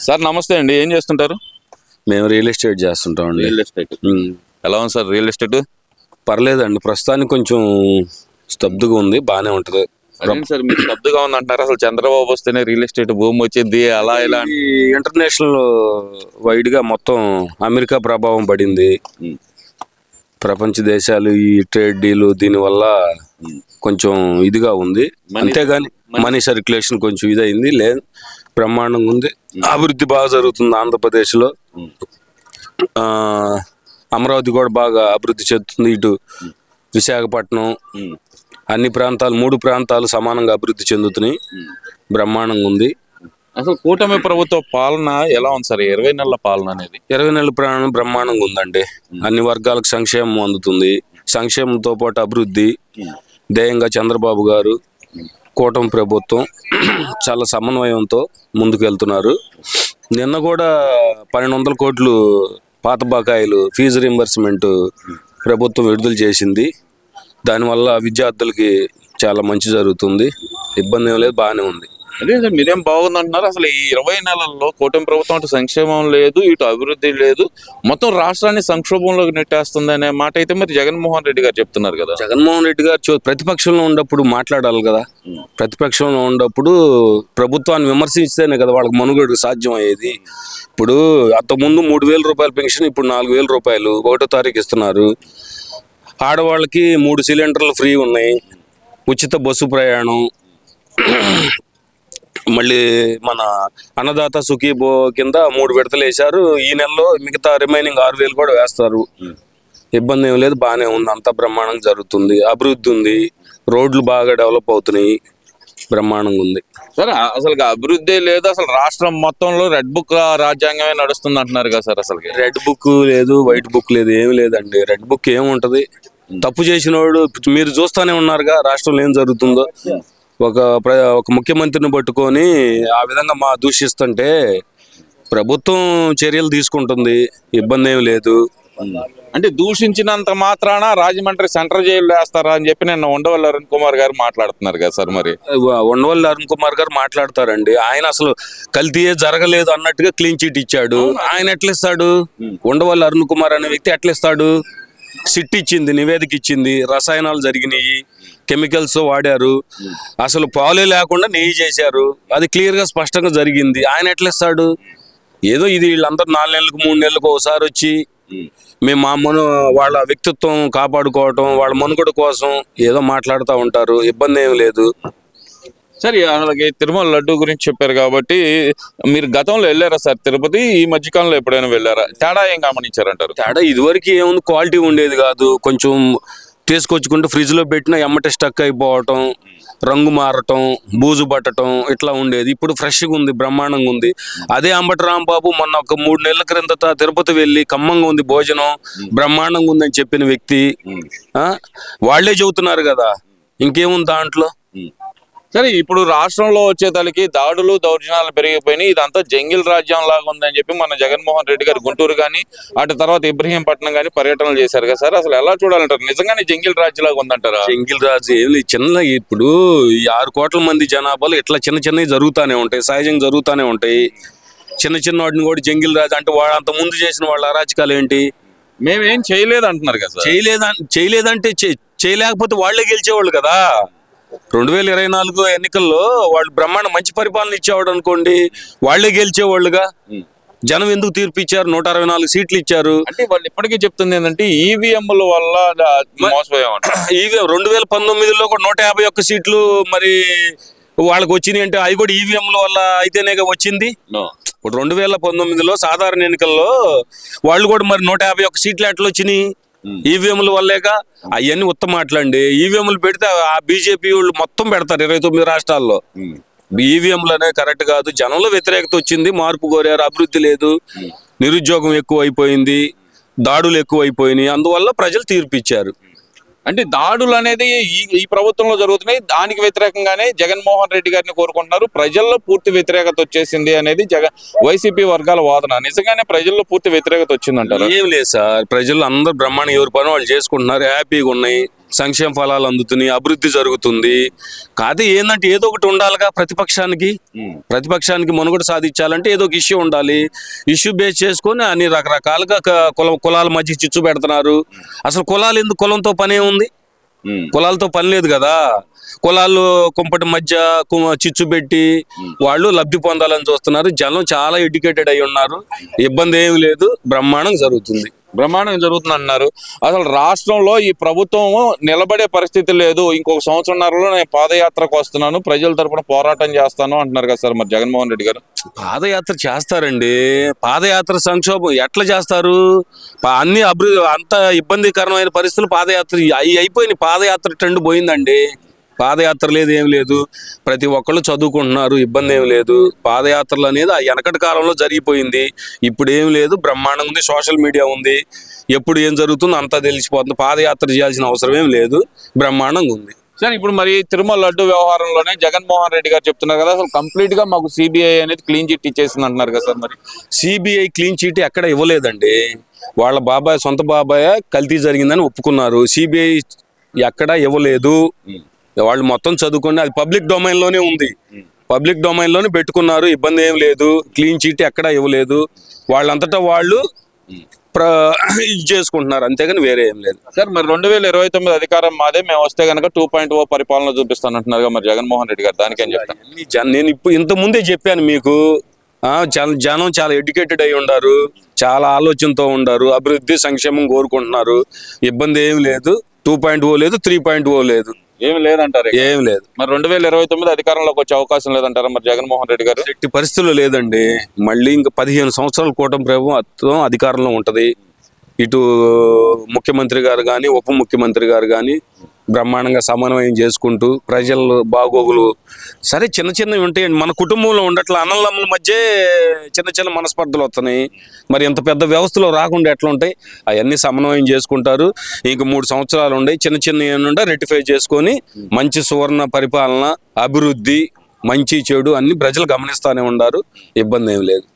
Sir నమస్తే అండి, ఏం చేస్తుంటారు? మేము రియల్ ఎస్టేట్ చేస్తుంటాం అండి. రియల్ ఎస్టేట్ ఎలా ఉంది సార్? రియల్ ఎస్టేట్ పర్లేదండి, ప్రస్తుతానికి కొంచెం స్తబ్దుగా ఉంది, బాగానే ఉంటుంది. సార్ మీరు స్తబ్దుగా ఉంది అంటారు. అసలు చంద్రబాబు వస్తేనే రియల్ ఎస్టేట్ భూమి వచ్చింది అలా ఇలా ఈ ఇంటర్నేషనల్ వైడ్ గా మొత్తం అమెరికా ప్రభావం పడింది. ప్రపంచ దేశాలు ఈ ట్రేడ్ డీలు దీనివల్ల కొంచెం ఇదిగా ఉంది. అంతేగాని మనీ సర్క్యులేషన్ కొంచెం ఇదైంది, లేదు బ్రహ్మాండంగా ఉంది. అభివృద్ధి బాగా జరుగుతుంది ఆంధ్రప్రదేశ్ లో. అమరావతి కూడా బాగా అభివృద్ధి చెందుతుంది. ఇటు విశాఖపట్నం అన్ని ప్రాంతాలు, 3 ప్రాంతాలు సమానంగా అభివృద్ధి చెందుతున్నాయి. బ్రహ్మాండంగా ఉంది. అసలు కూటమి ప్రభుత్వ పాలన ఎలా ఉంది సార్? 20 నెలల పాలన అనేది 20 నెలల ప్రాణం బ్రహ్మాండంగా ఉందండి. అన్ని వర్గాలకు సంక్షేమం అందుతుంది. సంక్షేమంతో పాటు అభివృద్ధి ధ్యేయంగా చంద్రబాబు గారు, కూటమి ప్రభుత్వం చాలా సమన్వయంతో ముందుకు వెళ్తున్నారు. నిన్న కూడా 1200 కోట్లు పాత బకాయిలు ఫీజు రీంబర్స్మెంట్ ప్రభుత్వం విడుదల చేసింది. దానివల్ల విద్యార్థులకి చాలా మంచి జరుగుతుంది. ఇబ్బంది ఏం లేదు, బాగానే ఉంది. అదే సార్, మీరేం బాగుందంటున్నారు. అసలు ఈ 20 నెలల్లో కూటమి ప్రభుత్వం అటు సంక్షేమం లేదు, ఇటు అభివృద్ధి లేదు, మొత్తం రాష్ట్రాన్ని సంక్షోభంలోకి నెట్టేస్తుంది అనే మాట అయితే మరి జగన్మోహన్ రెడ్డి గారు చెప్తున్నారు కదా. జగన్మోహన్ రెడ్డి గారు ప్రతిపక్షంలో ఉన్నప్పుడు మాట్లాడాలి కదా. ప్రతిపక్షంలో ఉన్నప్పుడు ప్రభుత్వాన్ని విమర్శిస్తేనే కదా వాళ్ళకి మనుగడకు సాధ్యం అయ్యేది. ఇప్పుడు అంతకుముందు 3000 రూపాయల పెన్షన్, ఇప్పుడు 4000 రూపాయలు 1వ తారీఖు ఇస్తున్నారు. ఆడవాళ్ళకి 3 సిలిండర్లు ఫ్రీ ఉన్నాయి, ఉచిత బస్సు ప్రయాణం, మళ్ళీ మన అన్నదాత సుఖీభో కింద 3 విడతలు వేశారు. ఈ నెలలో మిగతా రిమైనింగ్ 6000 కూడా వేస్తారు. ఇబ్బంది ఏం లేదు, బాగానే ఉంది. అంతా బ్రహ్మాండంగా జరుగుతుంది. అభివృద్ధి ఉంది, రోడ్లు బాగా డెవలప్ అవుతున్నాయి, బ్రహ్మాండంగా ఉంది. సార్ అసలు అభివృద్ధి లేదు, అసలు రాష్ట్రం మొత్తంలో రెడ్ బుక్ రాజ్యాంగమే నడుస్తుంది అంటున్నారు కదా సార్. అసలు రెడ్ బుక్ లేదు, వైట్ బుక్ లేదు, ఏమి లేదండి. రెడ్ బుక్ ఏముంటది? తప్పు చేసినోడు మీరు చూస్తానే ఉన్నారుగా రాష్ట్రంలో ఏం జరుగుతుందో. ఒక ముఖ్యమంత్రిని పట్టుకొని ఆ విధంగా దూషిస్తుంటే ప్రభుత్వం చర్యలు తీసుకుంటుంది, ఇబ్బంది ఏమి లేదు. అంటే దూషించినంత మాత్రాన రాజమండ్రి సెంట్రల్ జైలు వేస్తారా అని చెప్పి నిన్న ఉండవల్లి అరుణ్ కుమార్ గారు మాట్లాడుతున్నారు కదా సార్. మరి ఉండవల్లి అరుణ్ కుమార్ గారు మాట్లాడతారండి. ఆయన అసలు కల్తీయే జరగలేదు అన్నట్టుగా క్లీన్ చిట్ ఇచ్చాడు. ఆయన ఎట్లా ఇస్తాడు? ఉండవల్లి అరుణ్ కుమార్ అనే వ్యక్తి ఎట్లా ఇస్తాడు? సిట్ ఇచ్చింది, నివేదిక ఇచ్చింది, రసాయనాలు జరిగినాయి, కెమికల్స్ వాడారు, అసలు పాలే లేకుండా నెయ్యి చేశారు, అది క్లియర్ గా స్పష్టంగా జరిగింది. ఆయన ఎట్లా ఇస్తాడు? ఏదో ఇది వీళ్ళందరూ 4 నెలలకు 3 నెలలకు ఒకసారి వచ్చి మేము వాళ్ళ వ్యక్తిత్వం కాపాడుకోవటం, వాళ్ళ మనుగడ కోసం ఏదో మాట్లాడుతూ ఉంటారు. ఇబ్బంది ఏమి లేదు. సరే, అలాగే తిరుమల లడ్డు గురించి చెప్పారు కాబట్టి మీరు గతంలో వెళ్ళారా సార్ తిరుపతి? ఈ మధ్యకాలంలో ఎప్పుడైనా వెళ్ళారా? తేడా ఏం గమనించారంటారు? తేడా ఇదివరకు ఏముంది, క్వాలిటీ ఉండేది కాదు. కొంచెం తీసుకొచ్చుకుంటే ఫ్రిడ్జ్ లో పెట్టిన ఎమ్మటే స్టక్ అయిపోవటం, రంగు మారటం, బూజు పట్టడం ఇట్లా ఉండేది. ఇప్పుడు ఫ్రెష్గా ఉంది, బ్రహ్మాండంగా ఉంది. అదే అంబటి రాంబాబు మొన్న ఒక 3 నెలల క్రిందట తిరుపతి వెళ్ళి ఖమ్మంగా ఉంది భోజనం, బ్రహ్మాండంగా ఉందని చెప్పిన వ్యక్తి వాళ్లే చెబుతున్నారు కదా. ఇంకేముంది దాంట్లో? సరే, ఇప్పుడు రాష్ట్రంలో వచ్చేతలకి దాడులు దౌర్జన్యాలు పెరిగిపోయినాయి, ఇదంతా జంగిల్ రాజ్యం లాగా ఉందని చెప్పి మన జగన్మోహన్ రెడ్డి గారు గుంటూరు కానీ అటు తర్వాత ఇబ్రహీంపట్నం కానీ పర్యటనలు చేశారు కదా సార్. అసలు ఎలా చూడాలంటారు? నిజంగానే జంగిల్ రాజ్యం లాగా ఉందంటారా? జంగిల్ రాజు ఏమి చిన్న, ఇప్పుడు ఈ 6 కోట్ల మంది జనాభాలు ఇట్లా చిన్న చిన్నవి జరుగుతూనే ఉంటాయి, సహజంగా జరుగుతూనే ఉంటాయి. చిన్న వాటిని కూడా జంగిల్ రాజు అంటే వాడు అంత ముందు చేసిన వాళ్ళ అరాచకాలు ఏంటి? మేమేం చేయలేదు అంటున్నారు కదా. చేయలేదంటే చేయలేకపోతే వాళ్లే గెలిచేవాళ్ళు కదా. 2024 ఎన్నికల్లో వాళ్ళు బ్రహ్మాండ మంచి పరిపాలన ఇచ్చేవాడు అనుకోండి, వాళ్లే గెలిచేవాళ్ళుగా. జనం ఎందుకు తీర్పు ఇచ్చారు? 164 సీట్లు ఇచ్చారు. అంటే వాళ్ళు ఇప్పటికీ చెప్తుంది ఏంటంటే ఈవీఎంల వల్ల మోసపోయామంట. 2019లో కూడా 151 సీట్లు మరి వాళ్ళకి వచ్చినాయి అంటే అవి కూడా ఈవీఎంల వల్ల అయితేనే వచ్చింది. ఇప్పుడు 2019లో సాధారణ ఎన్నికల్లో వాళ్ళు కూడా మరి 151 సీట్లు ఎట్లా వచ్చినాయి? ఈవీఎంల వల్లేగా. అవన్నీ ఉత్తమ మాటలండి. ఈవీఎంలు పెడితే ఆ బీజేపీ వాళ్ళు మొత్తం పెడతారు 29 రాష్ట్రాల్లో. ఈవీఎంలనే కరెక్ట్ కాదు. జనంలో వ్యతిరేకత వచ్చింది, మార్పు కోరారు, అభివృద్ధి లేదు, నిరుద్యోగం ఎక్కువ అయిపోయింది, దాడులు ఎక్కువ అయిపోయినాయి, అందువల్ల ప్రజలు తీర్పు ఇచ్చారు. అంటే దాడులు అనేది ఈ ప్రభుత్వంలో జరుగుతున్నాయి, దానికి వ్యతిరేకంగానే జగన్మోహన్ రెడ్డి గారిని కోరుకుంటున్నారు. ప్రజల్లో పూర్తి వ్యతిరేకత వచ్చేసింది అనేది వైసీపీ వర్గాల వాదన. నిజంగానే ప్రజల్లో పూర్తి వ్యతిరేకత వచ్చిందంటారు? ఏం లేదు సార్, ప్రజలు అందరూ బ్రహ్మాండంగా ఎవరి పని వాళ్ళు చేసుకుంటున్నారు, హ్యాపీగా ఉన్నాయి. సంక్షేమ ఫలాలు అందుతున్నాయి, అభివృద్ధి జరుగుతుంది. కాదు ఏంటంటే ఏదో ఒకటి ఉండాలిగా ప్రతిపక్షానికి మనుగడ సాధించాలంటే ఏదో ఒక ఇష్యూ ఉండాలి. ఇష్యూ బేస్ చేసుకొని అన్ని రకరకాలుగా కులాల మధ్య చిచ్చు పెడుతున్నారు. అసలు కులాలు ఎందుకు, కులంతో పనే ఉంది? కులాలతో పని లేదు కదా. కులాలు కుంపటి మధ్య చిచ్చు పెట్టి వాళ్ళు లబ్ధి పొందాలని చూస్తున్నారు. జనం చాలా ఎడ్యుకేటెడ్ అయి ఉన్నారు. ఇబ్బంది ఏమి లేదు, బ్రహ్మాండంగా జరుగుతుంది అంటున్నారు. అసలు రాష్ట్రంలో ఈ ప్రభుత్వం నిలబడే పరిస్థితి లేదు. ఇంకొక సంవత్సరంన్నరలో నేను పాదయాత్రకు వస్తున్నాను, ప్రజల తరపున పోరాటం చేస్తాను అంటున్నారు కదా సార్ మరి జగన్మోహన్ రెడ్డి గారు. పాదయాత్ర చేస్తారండి. పాదయాత్ర సంక్షోభం ఎట్లా చేస్తారు? అన్ని అంత ఇబ్బందికరమైన పరిస్థితులు పాదయాత్ర అయిపోయినాయి. పాదయాత్ర ట్రెండ్ పోయిందండి. పాదయాత్ర లేదు, ఏం లేదు. ప్రతి ఒక్కళ్ళు చదువుకుంటున్నారు, ఇబ్బంది ఏం లేదు. పాదయాత్రలు అనేది ఆ వెనకటి కాలంలో జరిగిపోయింది. ఇప్పుడు ఏం లేదు, బ్రహ్మాండంగా ఉంది. సోషల్ మీడియా ఉంది, ఎప్పుడు ఏం జరుగుతుందో అంతా తెలిసిపోతుంది. పాదయాత్ర చేయాల్సిన అవసరం ఏం లేదు, బ్రహ్మాండంగా ఉంది. సార్ ఇప్పుడు మరి తిరుమల లడ్డు వ్యవహారంలోనే జగన్మోహన్ రెడ్డి గారు చెప్తున్నారు కదా, అసలు కంప్లీట్ గా మాకు సిబిఐ అనేది క్లీన్ చిట్ ఇచ్చేసింది అంటున్నారు కదా సార్. మరి సిబిఐ క్లీన్ చీట్ ఎక్కడ ఇవ్వలేదండి. వాళ్ళ బాబాయ్, సొంత బాబాయ్ కల్తీ జరిగిందని ఒప్పుకున్నారు. సిబిఐ ఎక్కడ ఇవ్వలేదు. వాళ్ళు మొత్తం చదువుకొని అది పబ్లిక్ డొమైన్ లోనే ఉంది. పబ్లిక్ డొమైన్ లోనే పెట్టుకున్నారు, ఇబ్బంది ఏం లేదు. క్లీన్ చీట్ ఎక్కడా ఇవ్వలేదు. వాళ్ళంతటా వాళ్ళు ఇది చేసుకుంటున్నారు, అంతేగాని వేరే ఏం లేదు. సార్ మరి 2029 అధికారం మాదే, మేము వస్తే కనుక 2.0 పరిపాలన చూపిస్తానంటున్నారు మరి జగన్మోహన్ రెడ్డి గారు. దానికేం చెప్తాను? నేను ఇప్పుడు ఇంత ముందే చెప్పాను మీకు. జనం చాలా ఎడ్యుకేటెడ్ అయి ఉన్నారు, చాలా ఆలోచనతో ఉన్నారు, అభివృద్ధి సంక్షేమం కోరుకుంటున్నారు. ఇబ్బంది ఏం లేదు. 2.0 లేదు, 3.0 లేదు, ఏమి లేదంటారు. ఏం లేదు. మరి 2029 అధికారంలోకి వచ్చే అవకాశం లేదంటారా మరి జగన్మోహన్ రెడ్డి గారు? ఎట్టి పరిస్థితుల్లో లేదండి. మళ్ళీ ఇంకా 15 సంవత్సరాల కూటమి ప్రభుత్వం అధికారంలో ఉంటది. ఇటు ముఖ్యమంత్రి గారు కానీ, ఉప ముఖ్యమంత్రి గారు కానీ బ్రహ్మాండంగా సమన్వయం చేసుకుంటూ ప్రజలు బాగోగులు సరే చిన్న చిన్నవి ఉంటాయండి. మన కుటుంబంలో ఉండట్ల అన్నదమ్ముల మధ్య చిన్న చిన్న మనస్పర్ధలు వస్తున్నాయి. మరి ఇంత పెద్ద వ్యవస్థలో రాకుండా ఎట్లా ఉంటాయి? అవన్నీ సమన్వయం చేసుకుంటారు. ఇంక 3 సంవత్సరాలు ఉన్నాయి, చిన్న చిన్న ఏమన్నా రెక్టిఫై చేసుకొని మంచి సువర్ణ పరిపాలన, అభివృద్ధి, మంచి చెడు అన్ని ప్రజలు గమనిస్తూనే ఉన్నారు. ఇబ్బంది ఏం లేదు.